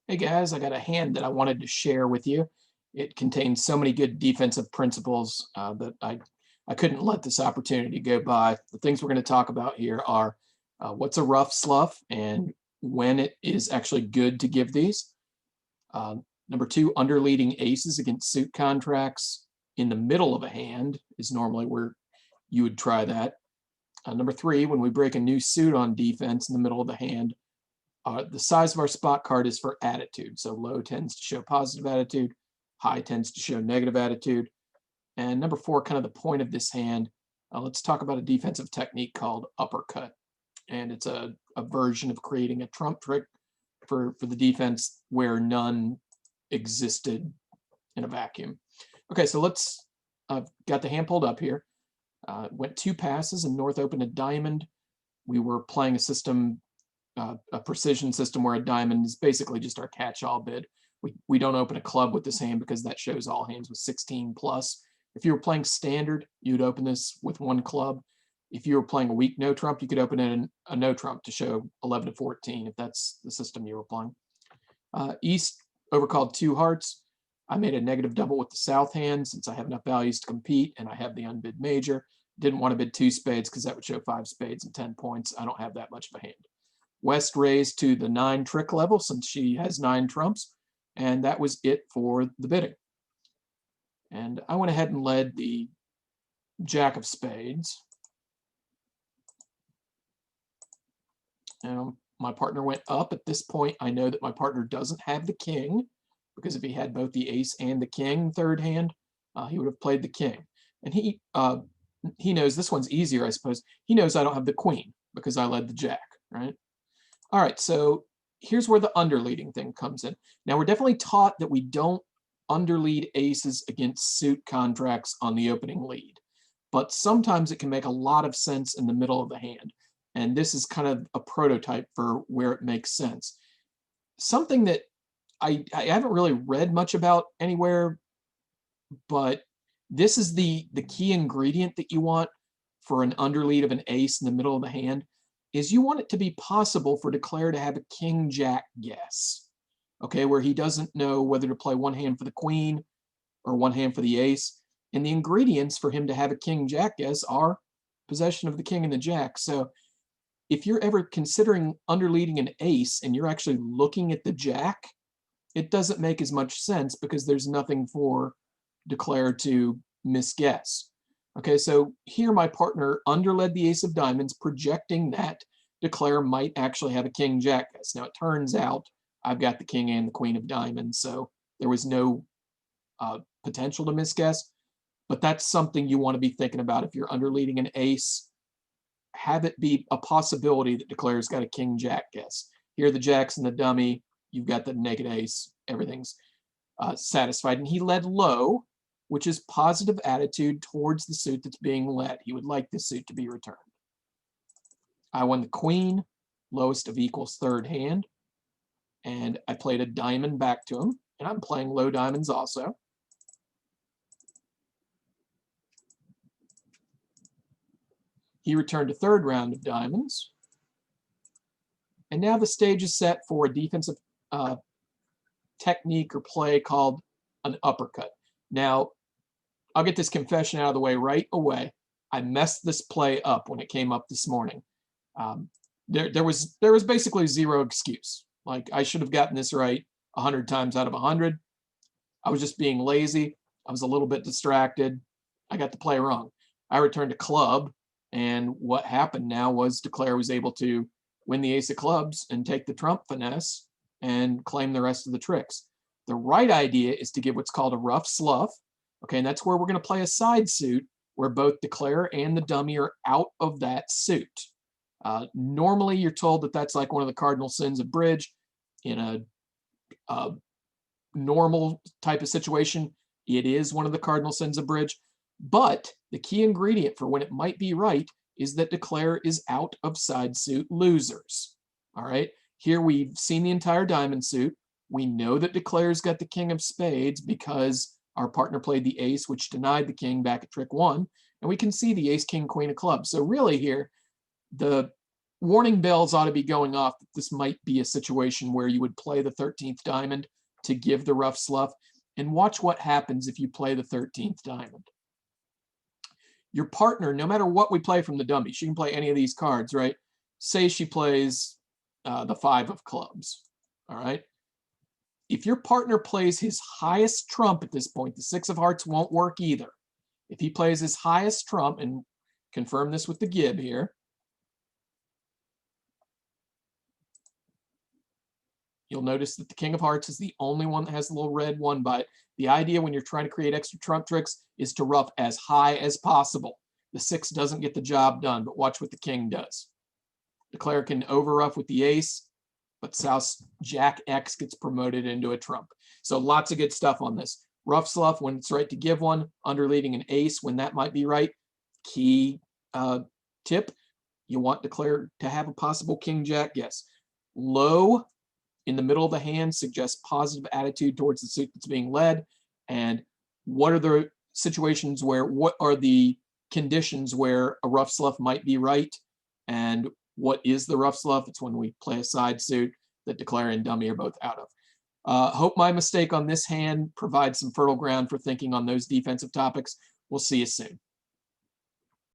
Hey guys, I got a hand that I wanted to share with you. It contains so many good defensive principles that I couldn't let this opportunity go by. The things we're going to talk about here are what's a rough sluff and when it is actually good to give these. Uh, Number two, underleading aces against suit contracts in the middle of a hand is normally where you would try that. Number three, when we break a new suit on defense in the middle of the hand, the size of our spot card is for attitude. So low tends to show positive attitude, high tends to show negative attitude. And number four, kind of the point of this hand, let's talk about a defensive technique called uppercut. And it's a version of creating a trump trick for the defense where none existed in a vacuum. Okay, so I've got the hand pulled up here. Went two passes and North opened a diamond. We were playing a system, a precision system where a diamond is basically just our catch-all bid. We don't open a club with this hand because that shows all hands with 16 plus. If you were playing standard, you'd open this with one club. If you were playing a weak no trump, you could open it in a no trump to show 11 to 14 if that's the system you were playing. East overcalled two hearts. I made a negative double with the south hand since I have enough values to compete and I have the unbid major. Didn't want to bid two spades because that would show five spades and 10 points. I don't have that much of a hand. West raised to the 9 trick level since she has 9 trumps, and that was it for the bidding. And I went ahead and led the Jack of Spades. And my partner went up. At this point, I know that my partner doesn't have the king, because if he had both the ace and the king third hand, he would have played the king. And he knows this one's easier, I suppose. He knows I don't have the queen because I led the jack, right? All right, so here's where the underleading thing comes in. Now, we're definitely taught that we don't underlead aces against suit contracts on the opening lead, but sometimes it can make a lot of sense in the middle of the hand. And this is kind of a prototype for where it makes sense. Something that I haven't really read much about anywhere, but this is the key ingredient that you want for an underlead of an ace in the middle of the hand, is you want it to be possible for declare to have a king jack guess, okay, where he doesn't know whether to play one hand for the queen or one hand for the ace. And the ingredients for him to have a king jack guess are possession of the king and the jack. So if you're ever considering underleading an ace and you're actually looking at the jack, it doesn't make as much sense because there's nothing for declare to misguess. Okay, so here my partner underled the ace of diamonds, projecting that declare might actually have a king jack guess. Now it turns out I've got the king and the queen of diamonds, so there was no potential to misguess, but that's something you want to be thinking about if you're underleading an ace. Have it be a possibility that declare's got a king jack guess. Here the jack's in the dummy, you've got the naked ace, everything's satisfied. And he led low, which is positive attitude towards the suit that's being led. He would like this suit to be returned. I won the queen, lowest of equals third hand, and I played a diamond back to him, and I'm playing low diamonds also. He returned a third round of diamonds. And now the stage is set for a defensive technique or play called an uppercut. Now, I'll get this confession out of the way right away. I messed this play up when it came up this morning. There was basically zero excuse. Like, I should have gotten this right 100 times out of 100. I was just being lazy. I was a little bit distracted. I got the play wrong. I returned a club, and what happened now was declare was able to win the ace of clubs and take the trump finesse and claim the rest of the tricks. The right idea is to give what's called a rough sluff. Okay, and that's where we're going to play a side suit where both declare and the dummy are out of that suit. Normally, you're told that that's like one of the cardinal sins of bridge. In a normal type of situation, it is one of the cardinal sins of bridge. But the key ingredient for when it might be right is that declare is out of side suit losers. All right, here we've seen the entire diamond suit. We know that declare's got the king of spades because our partner played the ace, which denied the king back at trick one, and we can see the ace, king, queen of clubs. So really here, the warning bells ought to be going off that this might be a situation where you would play the 13th diamond to give the Ruff Sluff, and watch what happens if you play the 13th diamond. Your partner, no matter what we play from the dummy, she can play any of these cards, right? Say she plays the 5 of clubs, all right? If your partner plays his highest trump at this point, the 6 of hearts won't work either. If he plays his highest trump, and confirm this with the gib here, you'll notice that the King of Hearts is the only one that has the little red 1 by it. The idea when you're trying to create extra trump tricks is to ruff as high as possible. The 6 doesn't get the job done, but watch what the king does. Declare can overruff with the ace, but South's Jack X gets promoted into a trump. So lots of good stuff on this. Ruff Sluff when it's right to give one, underleading an ace when that might be right. Key tip, you want Declare to have a possible King Jack, yes. Low in the middle of the hand suggests positive attitude towards the suit that's being led. And what are the situations where, what are the conditions where a Ruff Sluff might be right? And what is the Ruff Sluff? It's when we play a side suit that Declare and dummy are both out of. Hope my mistake on this hand provides some fertile ground for thinking on those defensive topics. We'll see you soon.